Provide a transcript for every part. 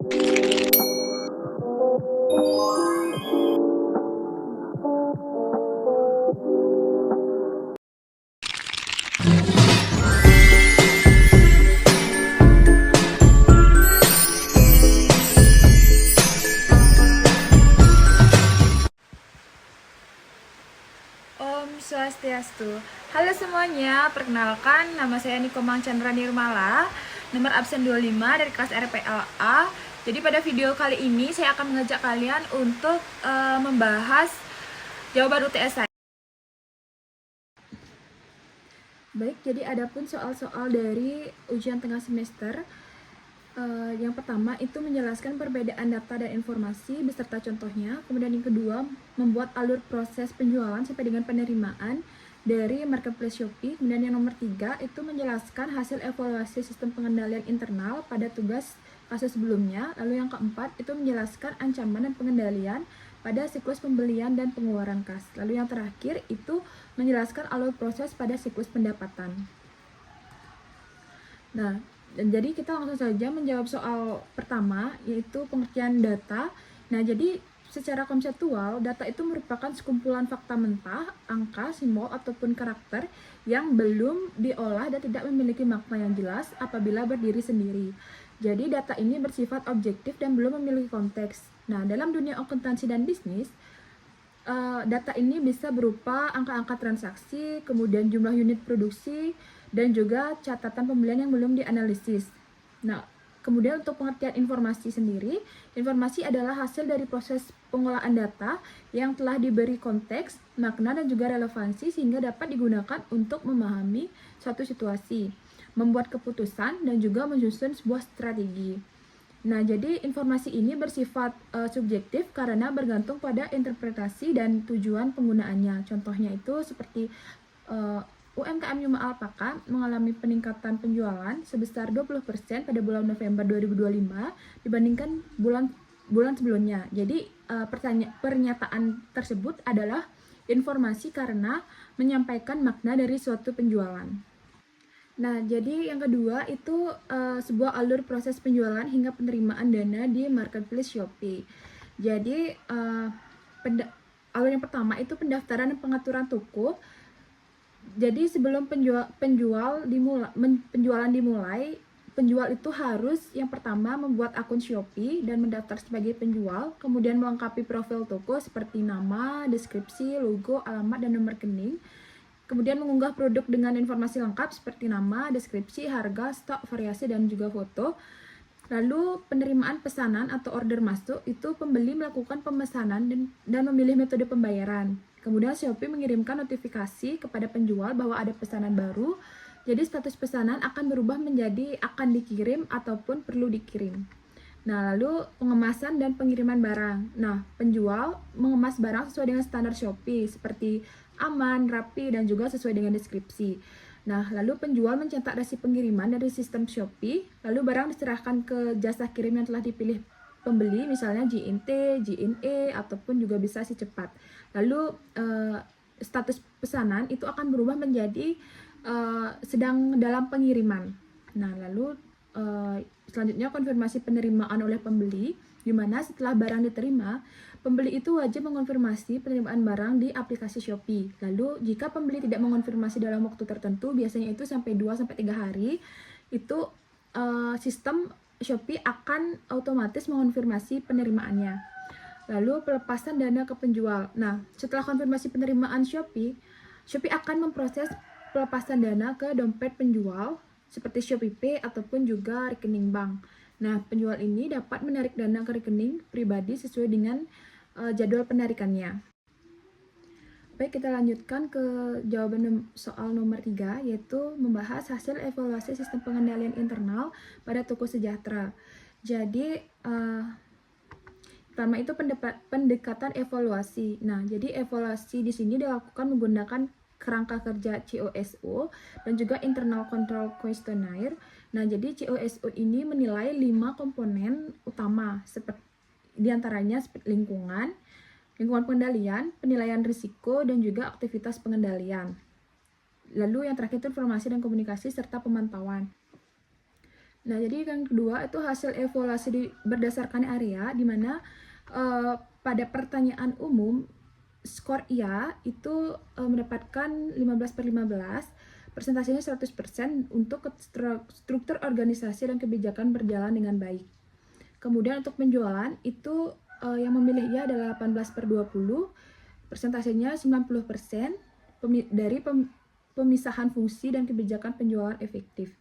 Om Swastiastu. Halo semuanya, perkenalkan nama saya Niko Mang Chandra Nirmala, nomor absen 25 dari kelas RPLA. Jadi pada video kali ini saya akan mengajak kalian untuk membahas jawaban UTS saya. Baik, jadi adapun soal-soal dari ujian tengah semester. Yang pertama itu menjelaskan perbedaan data dan informasi beserta contohnya. Kemudian yang kedua, membuat alur proses penjualan sampai dengan penerimaan dari marketplace Shopee. Kemudian yang nomor 3 itu menjelaskan hasil evaluasi sistem pengendalian internal pada tugas kasus sebelumnya. Lalu yang keempat itu menjelaskan ancaman dan pengendalian pada siklus pembelian dan pengeluaran kas. Lalu yang terakhir itu menjelaskan alur proses pada siklus pendapatan. Nah, jadi kita langsung saja menjawab soal pertama, yaitu pengertian data. Nah, jadi secara konseptual, data itu merupakan sekumpulan fakta mentah, angka, simbol, ataupun karakter yang belum diolah dan tidak memiliki makna yang jelas apabila berdiri sendiri. Jadi data ini bersifat objektif dan belum memiliki konteks. Nah, dalam dunia akuntansi dan bisnis, data ini bisa berupa angka-angka transaksi, kemudian jumlah unit produksi, dan juga catatan pembelian yang belum dianalisis. Nah, kemudian untuk pengertian informasi sendiri, informasi adalah hasil dari proses pengolahan data yang telah diberi konteks, makna, dan juga relevansi sehingga dapat digunakan untuk memahami suatu situasi, membuat keputusan, dan juga menyusun sebuah strategi. Nah, jadi informasi ini bersifat subjektif karena bergantung pada interpretasi dan tujuan penggunaannya. Contohnya itu seperti UMKM Yuma Alpaka mengalami peningkatan penjualan sebesar 20% pada bulan November 2025 dibandingkan bulan sebelumnya. Jadi pernyataan tersebut adalah informasi karena menyampaikan makna dari suatu penjualan. Nah, jadi yang kedua itu sebuah alur proses penjualan hingga penerimaan dana di marketplace Shopee. Jadi alur yang pertama itu pendaftaran dan pengaturan toko. Jadi sebelum penjualan dimulai, penjual itu harus yang pertama membuat akun Shopee dan mendaftar sebagai penjual, kemudian melengkapi profil toko seperti nama, deskripsi, logo, alamat, dan nomor rekening. Kemudian mengunggah produk dengan informasi lengkap seperti nama, deskripsi, harga, stok, variasi, dan juga foto. Lalu penerimaan pesanan atau order masuk itu pembeli melakukan pemesanan dan memilih metode pembayaran. Kemudian Shopee mengirimkan notifikasi kepada penjual bahwa ada pesanan baru. Jadi status pesanan akan berubah menjadi akan dikirim ataupun perlu dikirim. Nah, lalu pengemasan dan pengiriman barang. Nah, penjual mengemas barang sesuai dengan standar Shopee seperti aman, rapi, dan juga sesuai dengan deskripsi. Nah, lalu penjual mencetak resi pengiriman dari sistem Shopee, lalu barang diserahkan ke jasa kirim yang telah dipilih pembeli, misalnya JNT, JNE, ataupun juga bisa si cepat. Lalu status pesanan itu akan berubah menjadi sedang dalam pengiriman. Nah, lalu selanjutnya konfirmasi penerimaan oleh pembeli, di mana setelah barang diterima, pembeli itu wajib mengonfirmasi penerimaan barang di aplikasi Shopee. Lalu jika pembeli tidak mengonfirmasi dalam waktu tertentu, biasanya itu sampai 2-3 hari, itu sistem Shopee akan otomatis mengonfirmasi penerimaannya. Lalu pelepasan dana ke penjual. Nah, setelah konfirmasi penerimaan Shopee akan memproses pelepasan dana ke dompet penjual seperti Shopee Pay ataupun juga rekening bank. Nah, penjual ini dapat menarik dana ke rekening pribadi sesuai dengan jadwal penarikannya. Baik, kita lanjutkan ke jawaban soal nomor 3, yaitu membahas hasil evaluasi sistem pengendalian internal pada toko sejahtera. Jadi, pertama itu pendekatan evaluasi. Nah, jadi evaluasi di sini dilakukan menggunakan kerangka kerja COSO dan juga internal control questionnaire. Nah, jadi COSO ini menilai 5 komponen utama seperti diantaranya lingkungan pengendalian, penilaian risiko, dan juga aktivitas pengendalian. Lalu yang terakhir itu informasi dan komunikasi serta pemantauan. Nah, jadi yang kedua itu hasil evaluasi berdasarkan area, di mana pada pertanyaan umum skor IA itu mendapatkan 15/15, presentasinya 100% untuk struktur organisasi dan kebijakan berjalan dengan baik. Kemudian untuk penjualan itu yang memilih IA adalah 18/20, presentasinya 90% dari pemisahan fungsi dan kebijakan penjualan efektif.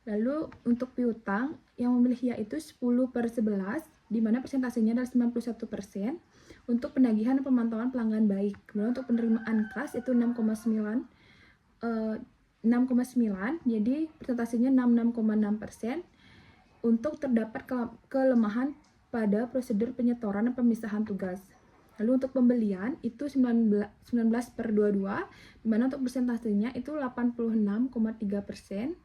Lalu untuk piutang yang memilih yaitu 10/11, di mana persentasenya adalah 91% untuk penagihan dan pemantauan pelanggan baik. Kemudian untuk penerimaan kas itu 6,9, jadi persentasenya 66,6% untuk terdapat kelemahan pada prosedur penyetoran dan pemisahan tugas. Lalu untuk pembelian itu 19/22, di mana untuk persentasenya itu 86,3%.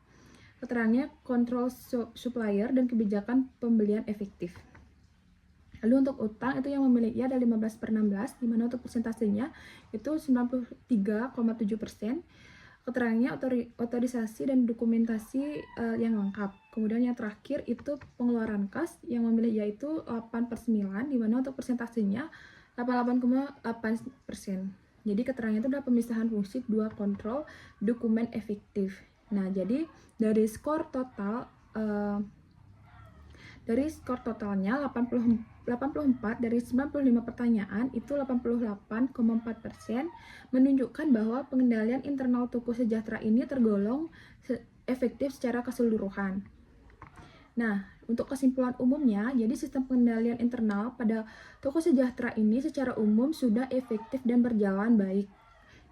Keterangannya kontrol supplier dan kebijakan pembelian efektif. Lalu untuk utang itu yang memiliki ada 15/16, di mana untuk persentasenya itu 93,7%. Keterangannya otorisasi dan dokumentasi yang lengkap. Kemudian yang terakhir itu pengeluaran kas yang memilih yaitu 8/9, di mana untuk persentasenya 88,8%. Jadi keterangannya itu adalah pemisahan fungsi 2 kontrol dokumen efektif. Nah, jadi dari skor totalnya 84 dari 95 pertanyaan itu 88,4% menunjukkan bahwa pengendalian internal toko sejahtera ini tergolong efektif secara keseluruhan. Nah, untuk kesimpulan umumnya, jadi sistem pengendalian internal pada toko sejahtera ini secara umum sudah efektif dan berjalan baik.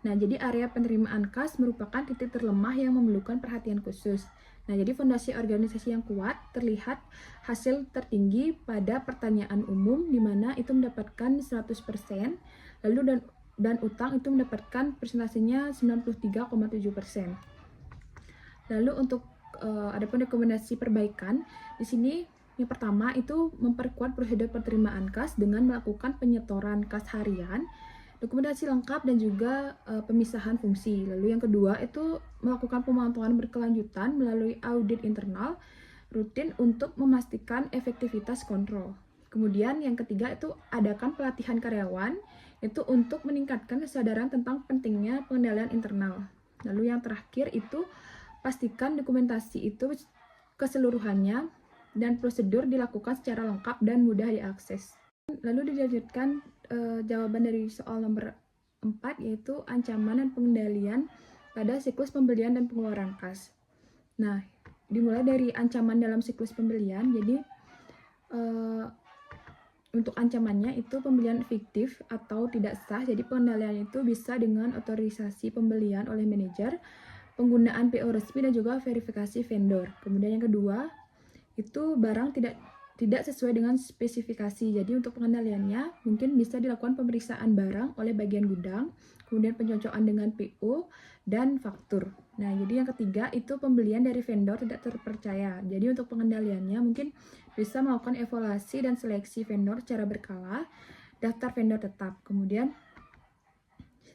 Nah, jadi area penerimaan kas merupakan titik terlemah yang memerlukan perhatian khusus. Nah, jadi fondasi organisasi yang kuat terlihat hasil tertinggi pada pertanyaan umum, di mana itu mendapatkan 100%, lalu dan utang itu mendapatkan presentasinya 93,7%. Lalu untuk adapun rekomendasi perbaikan, di sini yang pertama itu memperkuat prosedur penerimaan kas dengan melakukan penyetoran kas harian, dokumentasi lengkap dan juga pemisahan fungsi. Lalu yang kedua itu melakukan pemantauan berkelanjutan melalui audit internal rutin untuk memastikan efektivitas kontrol. Kemudian yang ketiga itu adakan pelatihan karyawan itu untuk meningkatkan kesadaran tentang pentingnya pengendalian internal. Lalu yang terakhir itu pastikan dokumentasi itu keseluruhannya dan prosedur dilakukan secara lengkap dan mudah diakses. Lalu dilanjutkan jawaban dari soal nomor 4, yaitu ancaman dan pengendalian pada siklus pembelian dan pengeluaran kas. Nah, dimulai dari ancaman dalam siklus pembelian. Jadi untuk ancamannya itu pembelian fiktif atau tidak sah. Jadi pengendalian itu bisa dengan otorisasi pembelian oleh manajer, penggunaan PO resmi dan juga verifikasi vendor. Kemudian yang kedua itu barang tidak sesuai dengan spesifikasi. Jadi untuk pengendaliannya mungkin bisa dilakukan pemeriksaan barang oleh bagian gudang, kemudian pencocokan dengan PO dan faktur. Nah, jadi yang ketiga itu pembelian dari vendor tidak terpercaya. Jadi untuk pengendaliannya mungkin bisa melakukan evaluasi dan seleksi vendor secara berkala, daftar vendor tetap. Kemudian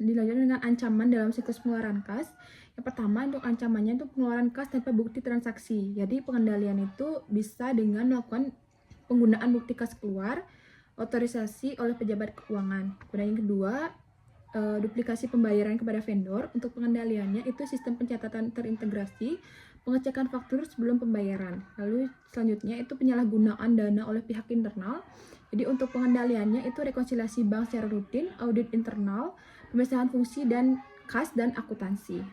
dilanjutkan dengan ancaman dalam siklus pengeluaran kas. Yang pertama untuk ancamannya itu pengeluaran kas tanpa bukti transaksi. Jadi pengendalian itu bisa dengan melakukan penggunaan bukti kas keluar, otorisasi oleh pejabat keuangan. Kemudian yang kedua, duplikasi pembayaran kepada vendor. Untuk pengendaliannya itu sistem pencatatan terintegrasi, pengecekan faktur sebelum pembayaran. Lalu selanjutnya itu penyalahgunaan dana oleh pihak internal. Jadi untuk pengendaliannya itu rekonsiliasi bank secara rutin, audit internal, pemisahan fungsi dan kas dan akuntansi.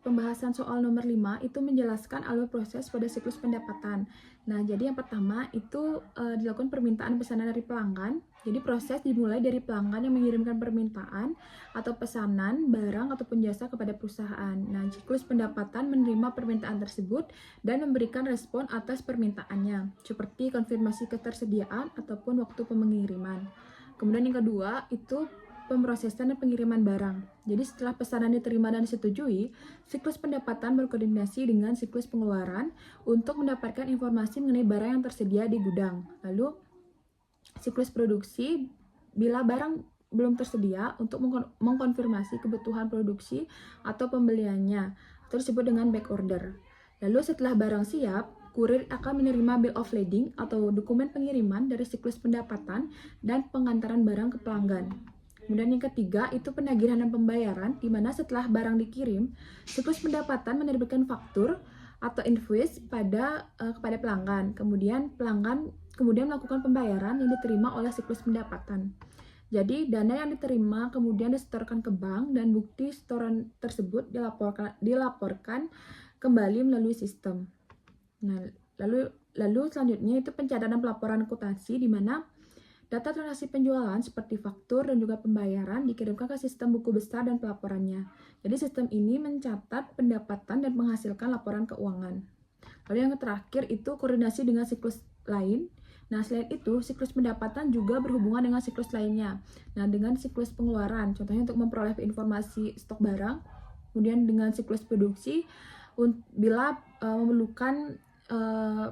Pembahasan soal nomor 5 itu menjelaskan alur proses pada siklus pendapatan. Nah, jadi yang pertama itu dilakukan permintaan pesanan dari pelanggan. Jadi proses dimulai dari pelanggan yang mengirimkan permintaan atau pesanan barang ataupun jasa kepada perusahaan. Nah, siklus pendapatan menerima permintaan tersebut dan memberikan respon atas permintaannya, seperti konfirmasi ketersediaan ataupun waktu pengiriman. Kemudian yang kedua itu pemrosesan dan pengiriman barang. Jadi setelah pesanan diterima dan disetujui, siklus pendapatan berkoordinasi dengan siklus pengeluaran untuk mendapatkan informasi mengenai barang yang tersedia di gudang. Lalu siklus produksi bila barang belum tersedia untuk mengkonfirmasi kebutuhan produksi atau pembeliannya, atau disebut dengan back order. Lalu setelah barang siap, kurir akan menerima bill of lading atau dokumen pengiriman dari siklus pendapatan dan pengantaran barang ke pelanggan. Kemudian yang ketiga itu penagihan dan pembayaran, di mana setelah barang dikirim, siklus pendapatan menerbitkan faktur atau invoice kepada pelanggan. Kemudian pelanggan melakukan pembayaran yang diterima oleh siklus pendapatan. Jadi dana yang diterima kemudian disetorkan ke bank dan bukti setoran tersebut dilaporkan kembali melalui sistem. Nah, lalu selanjutnya itu pencatatan pelaporan akuntansi, di mana data transaksi penjualan seperti faktur dan juga pembayaran dikirimkan ke sistem buku besar dan pelaporannya. Jadi sistem ini mencatat pendapatan dan menghasilkan laporan keuangan. Lalu yang terakhir itu koordinasi dengan siklus lain. Nah, selain itu, siklus pendapatan juga berhubungan dengan siklus lainnya. Nah, dengan siklus pengeluaran, contohnya untuk memperoleh informasi stok barang, kemudian dengan siklus produksi, bila memerlukan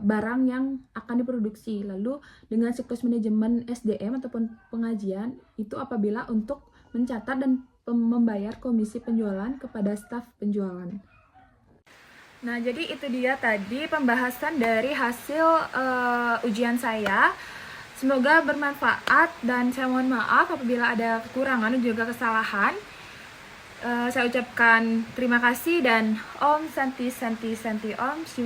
barang yang akan diproduksi. Lalu dengan siklus manajemen SDM ataupun pengajian itu apabila untuk mencatat dan membayar komisi penjualan kepada staf penjualan. Nah, jadi itu dia tadi pembahasan dari hasil ujian saya. Semoga bermanfaat dan saya mohon maaf apabila ada kekurangan dan juga kesalahan. Saya ucapkan terima kasih dan Om Santi Santi Santi Om.